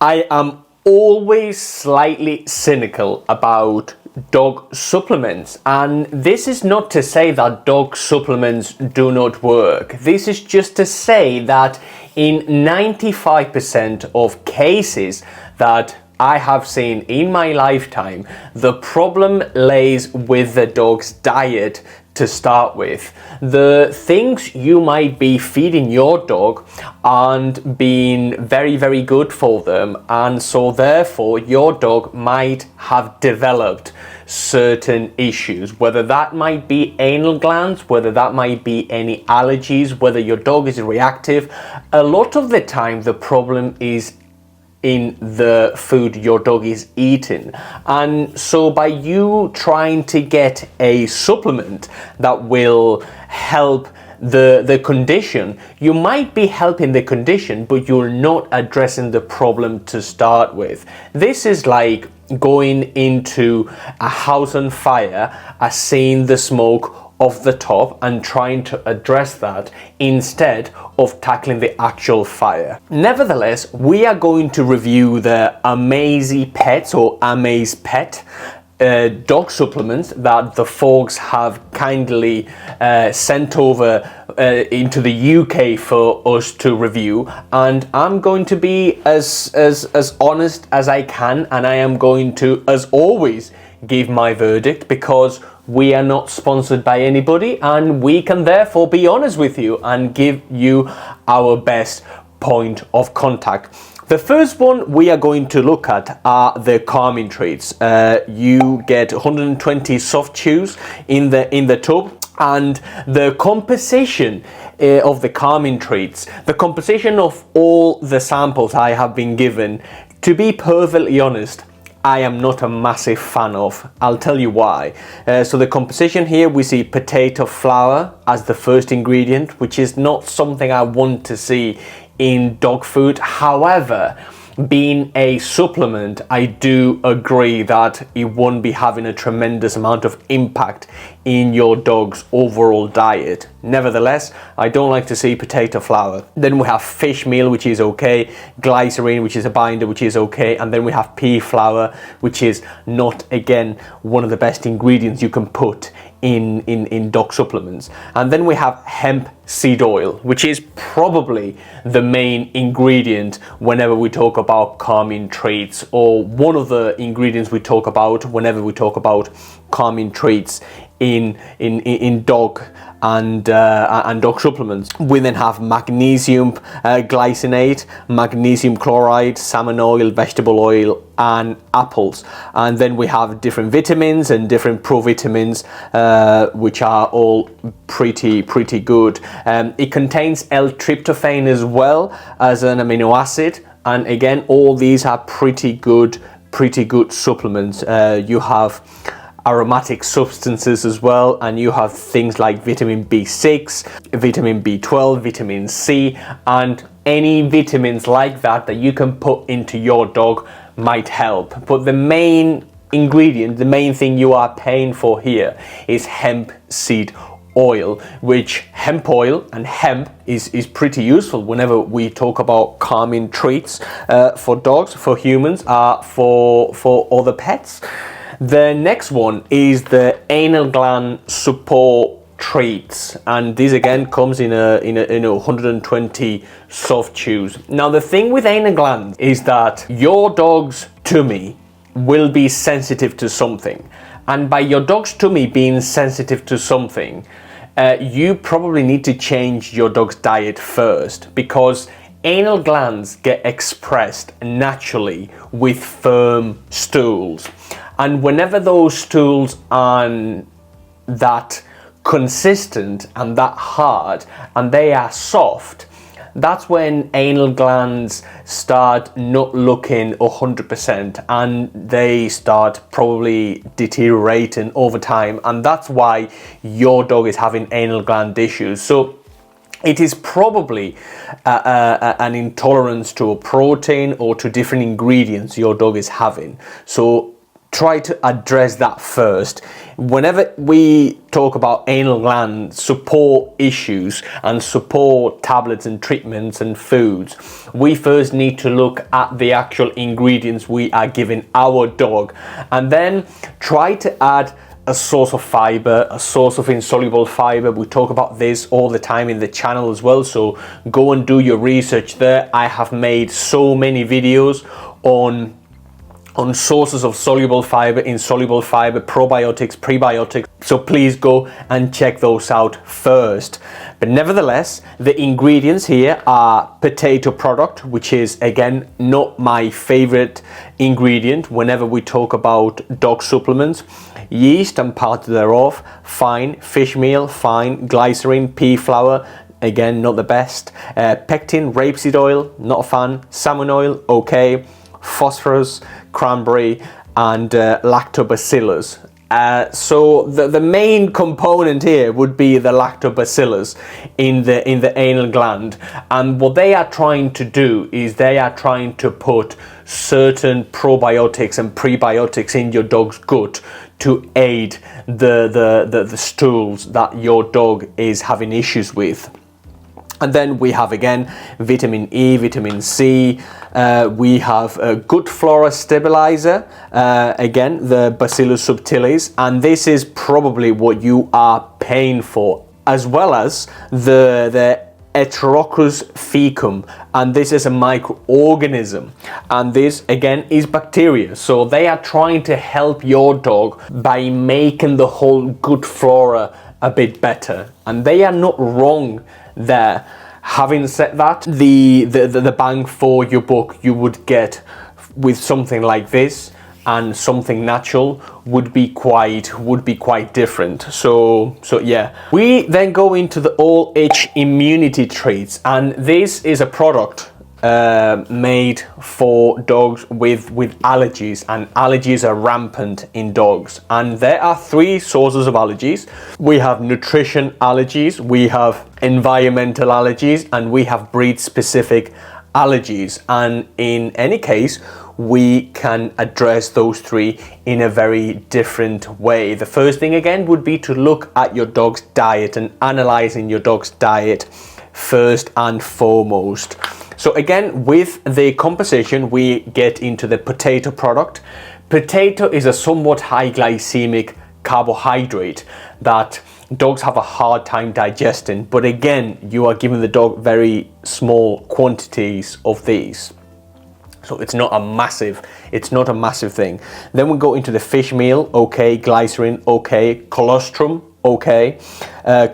I am always slightly cynical about dog supplements, and this is not to say that dog supplements do not work. This is just to say that in 95% of cases that I have seen in my lifetime, the problem lays with the dog's diet to start with. The things you might be feeding your dog aren't being very, very good for them, and so therefore your dog might have developed certain issues, whether that might be anal glands, whether that might be any allergies, whether your dog is reactive. A lot of the time the problem is in the food your dog is eating, and so by you trying to get a supplement that will help the condition, you might be helping the condition, but you're not addressing the problem to start with. This is like going into a house on fire, seeing the smoke off the top and trying to address that instead of tackling the actual fire. Nevertheless, we are going to review the AMEIZPET or AMEIZPET dog supplements that the folks have kindly sent over into the UK for us to review, and I'm going to be as honest as I can, and I am going to, as always, give my verdict, because we are not sponsored by anybody and we can therefore be honest with you and give you our best point of contact. The first one we are going to look at are the calming treats. You get 120 soft chews in the tub, and the composition of the calming treats, the composition of all the samples I have been given, to be perfectly honest, I am not a massive fan of. I'll tell you why. So the composition here, we see potato flour as the first ingredient, which is not something I want to see in dog food. However, being a supplement, I do agree that it won't be having a tremendous amount of impact in your dog's overall diet. Nevertheless, I don't like to see potato flour. Then we have fish meal, which is okay, glycerin, which is a binder, which is okay, and then we have pea flour, which is not, again, one of the best ingredients you can put in dog supplements. And then we have hemp seed oil, which is probably the main ingredient whenever we talk about calming treats, or one of the ingredients we talk about whenever we talk about calming treats in dog and dog supplements. We then have magnesium glycinate, magnesium chloride, salmon oil, vegetable oil, and apples. And then we have different vitamins and different provitamins, which are all pretty good. It contains L-tryptophan as well as an amino acid, and again, all these are pretty good supplements. You have aromatic substances as well, and you have things like vitamin B6, vitamin B12, vitamin C, and any vitamins like that you can put into your dog might help. But the main ingredient, the main thing you are paying for here is hemp seed oil, which hemp oil and hemp is pretty useful whenever we talk about calming treats for dogs, for humans, for other pets. The next one is the anal gland support treats, and this again comes in a 120 soft chews. Now the thing with anal glands is that your dog's tummy will be sensitive to something, and by your dog's tummy being sensitive to something, you probably need to change your dog's diet first, because anal glands get expressed naturally with firm stools. And whenever those stools aren't that consistent and that hard, and they are soft, that's when anal glands start not looking 100%, and they start probably deteriorating over time, and that's why your dog is having anal gland issues. So it is probably an intolerance to a protein or to different ingredients your dog is having. So try to address that first. Whenever we talk about anal gland support issues and support tablets and treatments and foods, we first need to look at the actual ingredients we are giving our dog, and then try to add a source of fiber, a source of insoluble fiber. We talk about this all the time in the channel as well, so go and do your research there. I have made so many videos on sources of soluble fiber, insoluble fiber, probiotics, prebiotics, so please go and check those out first. But nevertheless, the ingredients here are potato product, which is again not my favorite ingredient whenever we talk about dog supplements. Yeast and parts thereof, fine. Fish meal, fine. Glycerin, pea flour, again not the best. Pectin, rapeseed oil, not a fan. Salmon oil, okay. Phosphorus, cranberry, and lactobacillus. So the main component here would be the lactobacillus in the anal gland, and what they are trying to do is they are trying to put certain probiotics and prebiotics in your dog's gut to aid the stools that your dog is having issues with. And then we have again vitamin E, vitamin C. We have a good flora stabilizer, again the Bacillus subtilis, and this is probably what you are paying for, as well as the Heterococcus fecum, and this is a microorganism, and this again is bacteria. So they are trying to help your dog by making the whole gut flora a bit better, and they are not wrong there. Having said that, the bang for your buck you would get with something like this and something natural would be quite different. So yeah, we then go into the all itch immunity treats, and this is a product made for dogs with allergies, and allergies are rampant in dogs, and there are three sources of allergies. We have nutrition allergies, we have environmental allergies, and we have breed specific allergies, and in any case we can address those three in a very different way. The first thing again would be to look at your dog's diet and analyzing your dog's diet first and foremost. So again, with the composition, we get into the potato product. Potato is a somewhat high glycemic carbohydrate that dogs have a hard time digesting, but again, you are giving the dog very small quantities of these. So it's not a massive thing. Then we go into the fish meal, okay, glycerin, okay, colostrum, okay,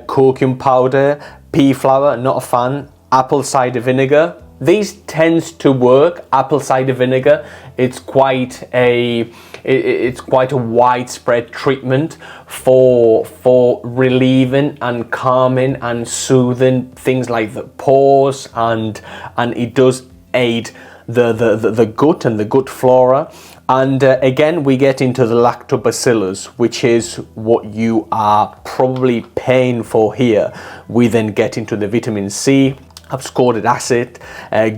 curcum powder, pea flour, not a fan, apple cider vinegar. These tends to work. Apple cider vinegar, it's quite a widespread treatment for relieving and calming and soothing things like the pores, and it does aid the gut and the gut flora. And again, we get into the lactobacillus, which is what you are probably paying for here. We then get into the vitamin C, ascorbic acid,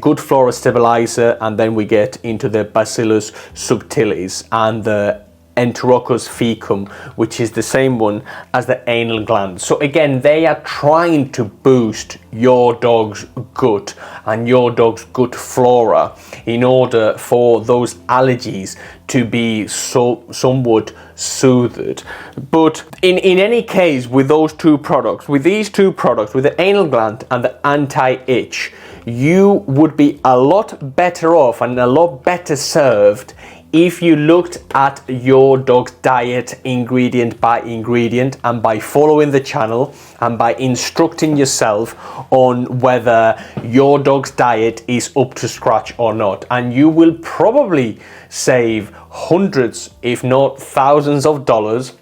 good flora stabilizer, and then we get into the Bacillus subtilis and the Enterococcus fecum, which is the same one as the anal gland. So again, they are trying to boost your dog's gut and your dog's gut flora in order for those allergies to be somewhat soothed. But in any case, with these two products, with the anal gland and the anti-itch, you would be a lot better off and a lot better served if you looked at your dog's diet ingredient by ingredient, and by following the channel and by instructing yourself on whether your dog's diet is up to scratch or not. And you will probably save hundreds, if not thousands of dollars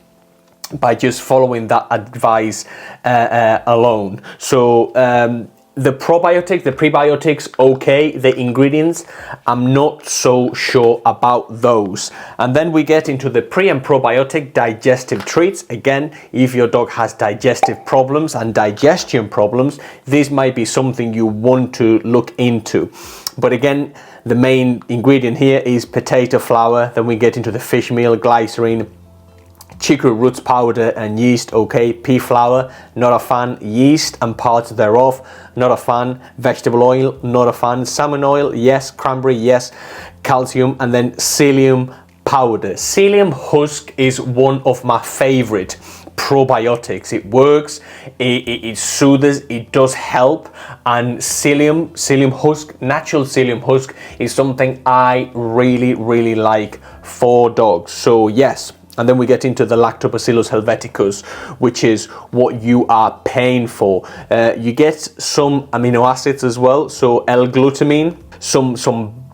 by just following that advice alone. So the probiotics, the prebiotics, okay. The ingredients, I'm not so sure about those. And then we get into the pre and probiotic digestive treats. Again, if your dog has digestive problems and digestion problems, this might be something you want to look into. But again, The main ingredient here is potato flour. Then we get into the fish meal, glycerine, chicory roots powder and yeast. Okay, pea flour, not a fan. Yeast and parts thereof, not a fan. Vegetable oil, not a fan. Salmon oil, yes. Cranberry, yes. Calcium, and then psyllium powder. Psyllium husk is one of my favorite probiotics. It works, it soothes, it does help. And psyllium husk, natural psyllium husk, is something I really like for dogs. So yes. And then we get into the Lactobacillus helveticus, which is what you are paying for. You get some amino acids as well, so L-glutamine, some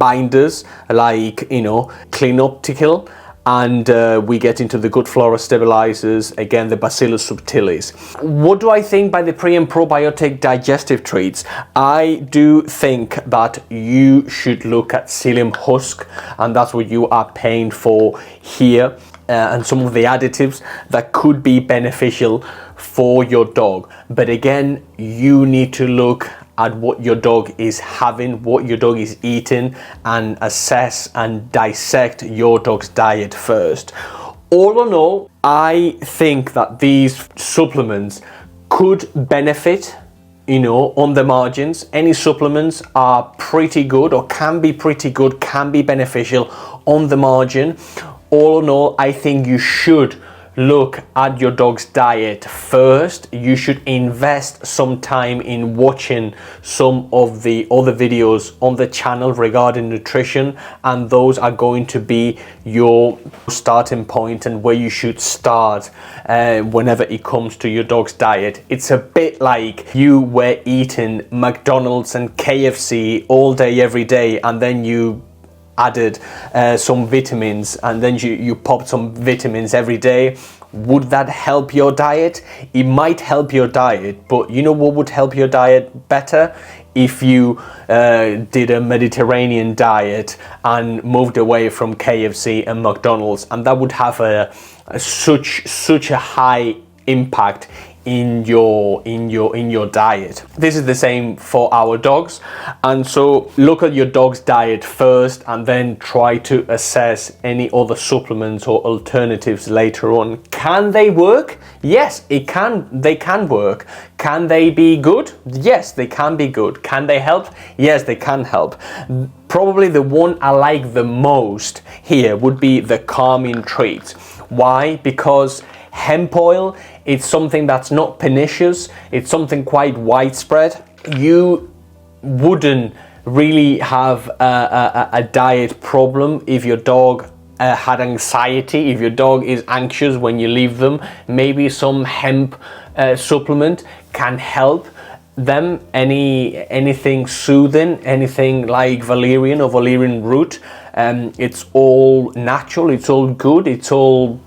binders like, you know, clinoptical, and we get into the good flora stabilizers, again the Bacillus subtilis. What do I think by the pre and probiotic digestive treats? I do think that you should look at psyllium husk, and that's what you are paying for here. And some of the additives that could be beneficial for your dog. But again, you need to look at what your dog is having, what your dog is eating, and assess and dissect your dog's diet first. All in all, I think that these supplements could benefit, you know, on the margins. Any supplements are pretty good, or can be pretty good, can be beneficial on the margin. All in all, I think you should look at your dog's diet first. You should invest some time in watching some of the other videos on the channel regarding nutrition, and those are going to be your starting point and where you should start whenever it comes to your dog's diet. It's a bit like you were eating McDonald's and KFC all day every day, and then you added some vitamins, and then you popped some vitamins every day. Would that help your diet? It might help your diet, but you know what would help your diet better? If you did a Mediterranean diet and moved away from KFC and McDonald's, and that would have such a high impact in your diet. This is the same for our dogs, and so look at your dog's diet first and then try to assess any other supplements or alternatives later on. Can they work? Yes, they can work. Can they be good? Yes, they can be good. Can they help? Yes, they can help. Probably the one I like the most here would be the calming treats. Why? Because hemp oil, it's something that's not pernicious, it's something quite widespread. You wouldn't really have a diet problem if your dog had anxiety, if your dog is anxious when you leave them. Maybe some hemp supplement can help them. Anything soothing, anything like valerian or valerian root, it's all natural, it's all good, it's all,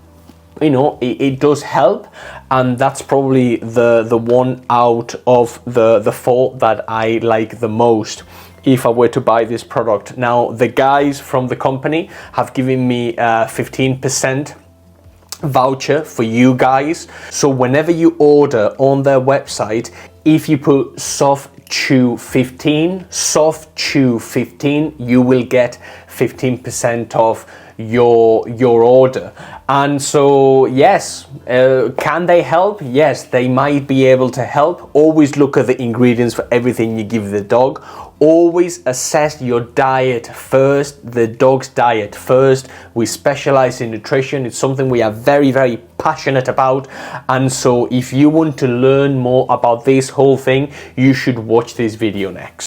you know, it does help. And that's probably the one out of the four that I like the most if I were to buy this product. Now, the guys from the company have given me 15% voucher for you guys. So whenever you order on their website, if you put SoftChew15, you will get 15% off your order. And so yes, can they help? Yes, they might be able to help. Always look at the ingredients for everything you give the dog. Always assess your diet first, the dog's diet first. We specialize in nutrition. It's something we are very passionate about, and so if you want to learn more about this whole thing, you should watch this video next.